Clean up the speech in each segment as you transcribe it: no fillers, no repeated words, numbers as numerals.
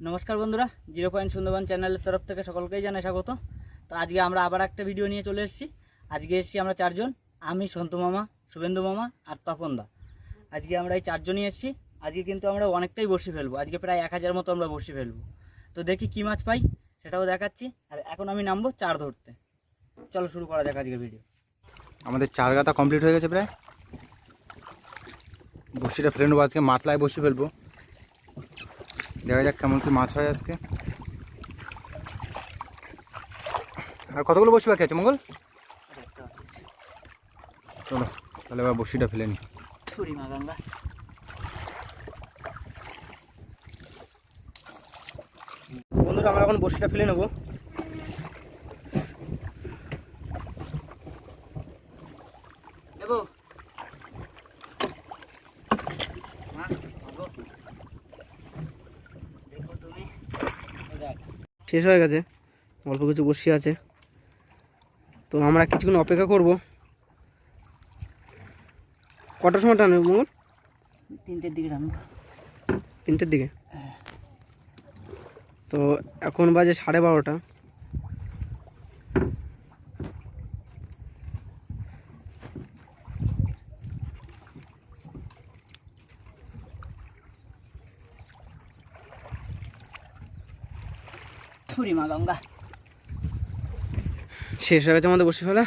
নমস্কার বন্ধুরা, 0 পয়েন্ট সুন্দরবন চ্যানেলের তরফ থেকে সকলকেই জানাই স্বাগত। তো আজকে আমরা আবার একটা ভিডিও নিয়ে চলে এসেছি। আজকে এসেছি আমরা চারজন, আমি, সন্তু মামা, শুভেন্দু মামা আর তপনদা। আজকে আমরা এই চারজনই এসেছি। আজকে কিন্তু আমরা অনেকটাই বড়শি ফেলবো, আজকে প্রায় 1000 মতো আমরা বড়শি ফেলবো। তো দেখি কী মাছ পাই সেটাও দেখাচ্ছি। আর এখন আমি নামবো চার ধরতে। চলো শুরু করা যাক আজকে ভিডিও। আমাদের চার গাতা কমপ্লিট হয়ে গেছে প্রায়। বড়শিটা ফেলে নেবো, আজকে মাতলায় বড়শি ফেলবো। দেখা যাক কেমন কি মাছ হয় আজকে। আর কতগুলো বড়শি বাকি আছে মঙ্গল? চলো তাহলে এবার বড়শিটা ফেলে নি। বন্ধুরা, আমরা এখন বড়শিটা ফেলে নেবো। শেষ হয়ে গেছে, অল্প কিছু বসে আছে। তো আমরা কিছুক্ষণ অপেক্ষা করব। কটার সময় টানবে মঙ্গল? 3টের দিকে টানবো। 3টের দিকে? তো এখন বাজে 12:30। মা গঙ্গা, শেষ হয়ে গেছে আমাদের বসে ফেলা।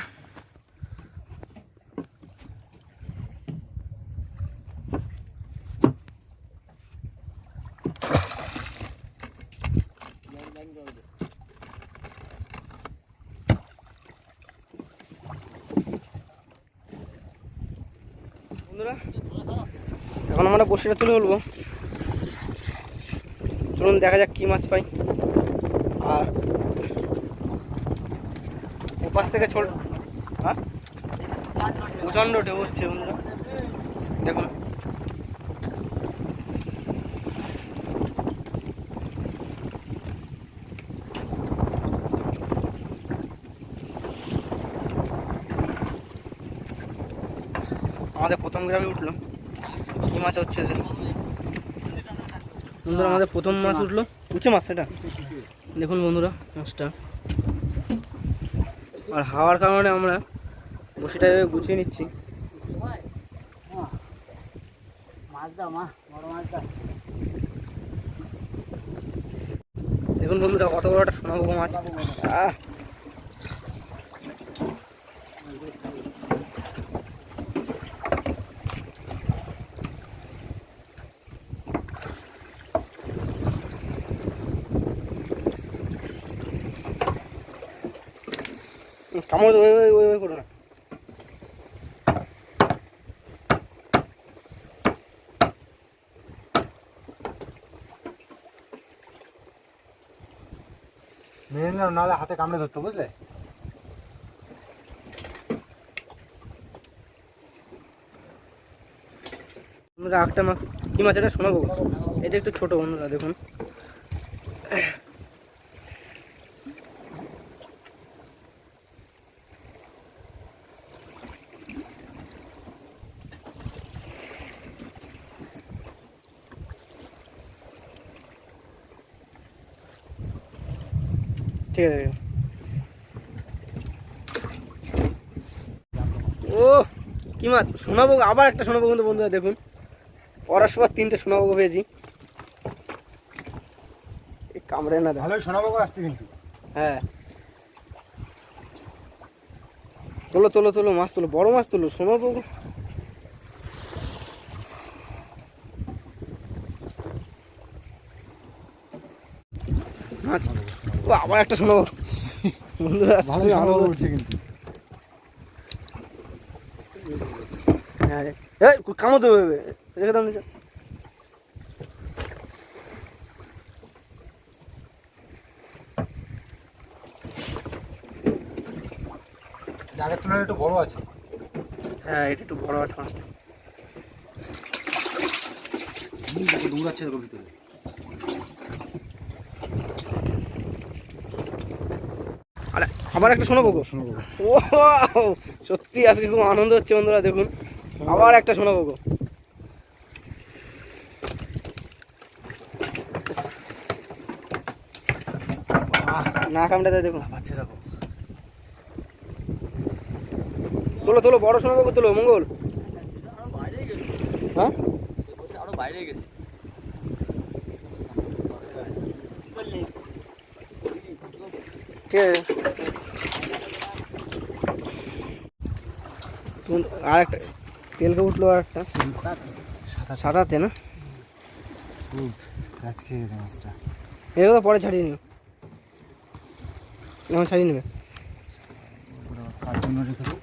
বন্ধুরা, এখন আমরা বসিটা তুলে বলবো। চলুন দেখা যাক কি মাছ পাই। আর ওপাশ থেকে প্রচণ্ড ঢেউ হচ্ছে বন্ধুরা, দেখুন। আমাদের প্রথম গ্রামে উঠলো, কি মাছ হচ্ছে যে বন্ধুরা, আমাদের প্রথম মাছ উঠলো। উঠছে মাছ, সেটা দেখুন বন্ধুরা মাছটা। আর হাওয়ার কারণে আমরা বসিটা গুছিয়ে নিচ্ছি। দেখুন বন্ধুরা, কত বড় একটা সোনাভোগ মাছ। কামড় ওই করো না। মেরে নিলাম, নাহলে হাতে কামড়ে ধরতো, বুঝলে? বন্ধুরা, একটা মাছ, কি মাছ এটা? শোনাবো, এটা একটু ছোট বন্ধুরা, দেখুন। ঠিক আছে। ও কি মাছ? শোনাবো, আবার একটা শোনাবো কিন্তু বন্ধুরা, দেখুন। পরস্পর 3টে শোনাবো পেয়েছি। কামড়ে না, ভালোই শোনাবো আসছে কিন্তু। হ্যাঁ, তোলো তোলো তোলো, মাছ তোলো, বড় মাছ তোলো, শোনাবো। মাছ, ও আবার একটা শোনাবো বন্ধুরা, ভালোই শোনাবো উঠছে কিন্তু। হ্যাঁ, কামড় দেবে, রেখে দাও নিচে। আগের তুলনায় একটু বড় আছে। হ্যাঁ, এটা একটু বড় আছে মাছটা। দৌড়াচ্ছে দেখো ভিতরে। আরে আবার একটা শোনাবো গো। ও সত্যি আজকে খুব আনন্দ হচ্ছে বন্ধুরা, দেখুন আবার একটা শোনাবো গো। না কামড়াতে দেখো। বাচ্চা দেখো। তোলো তোলো, বড় শোনা বাবু তোলো, মঙ্গল। হ্যাঁ আরো বাইরে গেছে। ঠিক আছে। আর একটা তেলকে উঠলো, আর একটা সাদাতে না, খুব গাছ খেয়ে গেছে মাছটা। এগুলো তো পরে ছাড়িয়ে নিও, এখন ছাড়িয়ে নেবে। কার জন্য রেখেছি?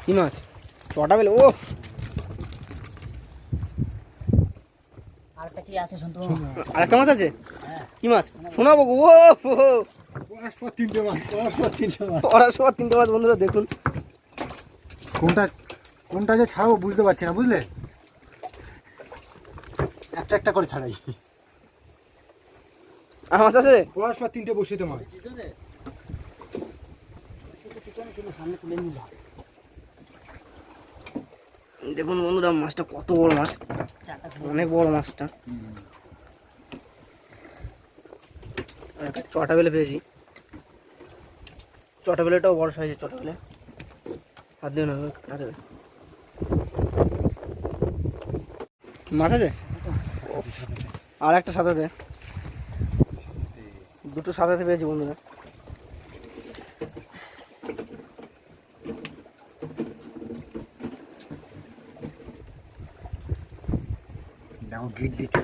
কি মাছ? চটা বেলে। ও আরেকটা কি আছে শুনতে? আরেকটা মাছ আছে। হ্যাঁ। কি মাছ শোনাবো? ও পরস্পর তিনটে মাছ, পরস্পর তিনটে মাছ। পরস্পর তিনটে মাছ বন্ধুরা দেখুন। কোনটা কোনটা যে ছাড়াবো বুঝতে পারছি না, বুঝলে? একটা একটা করে ছাড়াই। আর মাছ আছে পরস্পর তিনটে বসিয়ে তো মাছ। পিছনে ছিল, সামনে তুলে নিল। দেখুন বন্ধুরা, মাছটা কত বড় মাছ, অনেক বড় মাছটা। চটা বেলে পেয়েছি, চটা বেলেটাও বড় সাইজের চটা বেলে। হাত দিয়ে না কাটা দেবে। মাছ আছে আর একটা সাদাতে, দুটো সাদাতে পেয়েছি বন্ধুরা। দেখো গিট দিচ্ছে।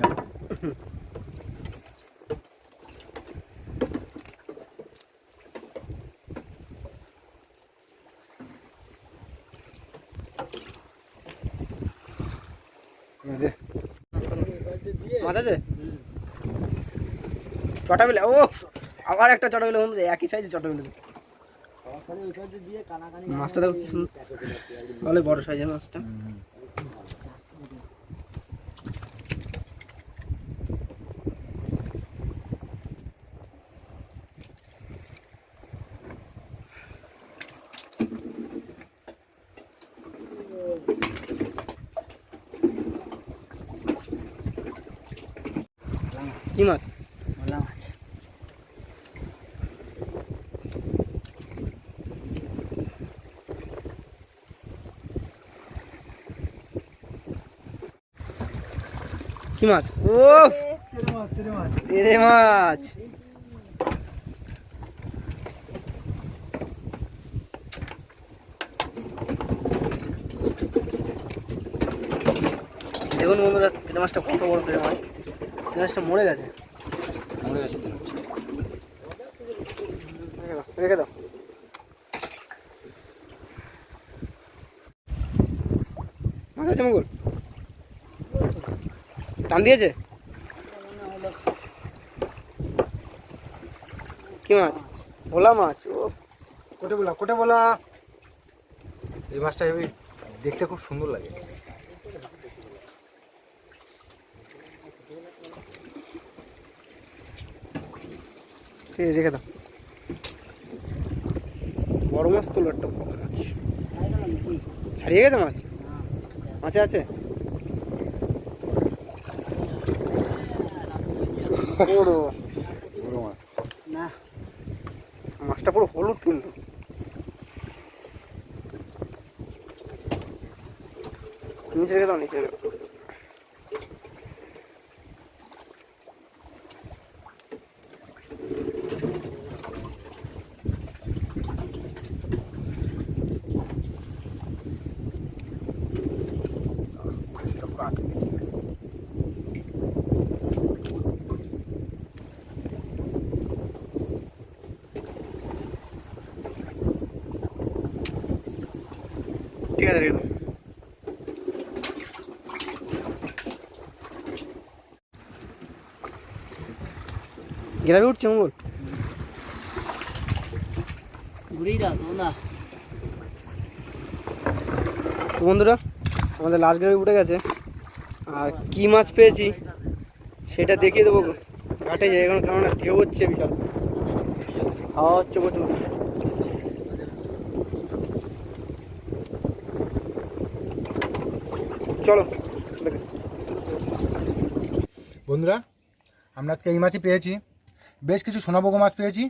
মাছ আছে চটা বেলে। ও আবার একটা চটা বেলে বন্ধুরা, একই সাইজের চটা বেলে। মাছটা দেখো কি সুন্দর, ভালো বড় সাইজের মাছটা। কি মাছ? ভোলা মাছ। কি মাছ? ও তেরে মাছ। দেখুন বন্ধুরা, তেরে মাছটা কত বড় তেরে মাছ। তেরে মাছটা মরে গেছে। মরে গেছে। রেখে দাও। মাছ আছে মঙ্গল? টান দিয়েছে? কি মাছ? ভোলা মাছ। ও কোটে বলা। এই মাছটা হেবি দেখতে, খুব সুন্দর লাগে। ঠিক আছে, রেখে দাও। বড় মাছ তোলো, একটা বড় মাছ ছাড়িয়ে গেছে। মাছ মাছে আছে বড় বড় মাছ না, মাছটা পুরো হলুদ কিন্তু। নিচে রেখে দাও, নিচে রেখে দাও। ঠিক আছে, রেখে দাও। গ্রামে উঠছে মঙ্গল। ঘুরেই দাও না। তো বন্ধুরা, আমাদের লাস্ট গ্রামে উঠে গেছে। আর কি মাছ পেয়েছি সেটা দেখিয়ে দেবো ঘাটে যাই। এখন কেমন ঢেউ হচ্ছে বিশাল, হাওয়া হচ্ছে প্রচুর। চলো। বন্ধুরা আমরা আজকে এই মাছই পেয়েছি, বেশ কিছু সোনাবগো মাছ পেয়েছি,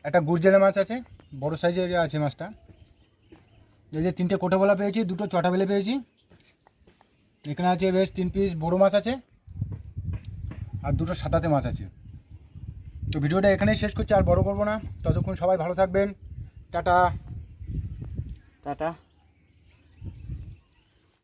একটা গুড়জেলে মাছ আছে, বড় সাইজের আছে মাছটা। এই যে 3টে কোটোবলা পেয়েছি, 2টো চটা বেলে পেয়েছি, এখানে আছে বেশ 3 পিস বড় মাছ আছে, আর 2টো সাদাতে মাছ আছে। তো ভিডিওটা এখানেই শেষ করছি, আর বড় করবো না। ততক্ষণ সবাই ভালো থাকবেন, টাটা। টাটা।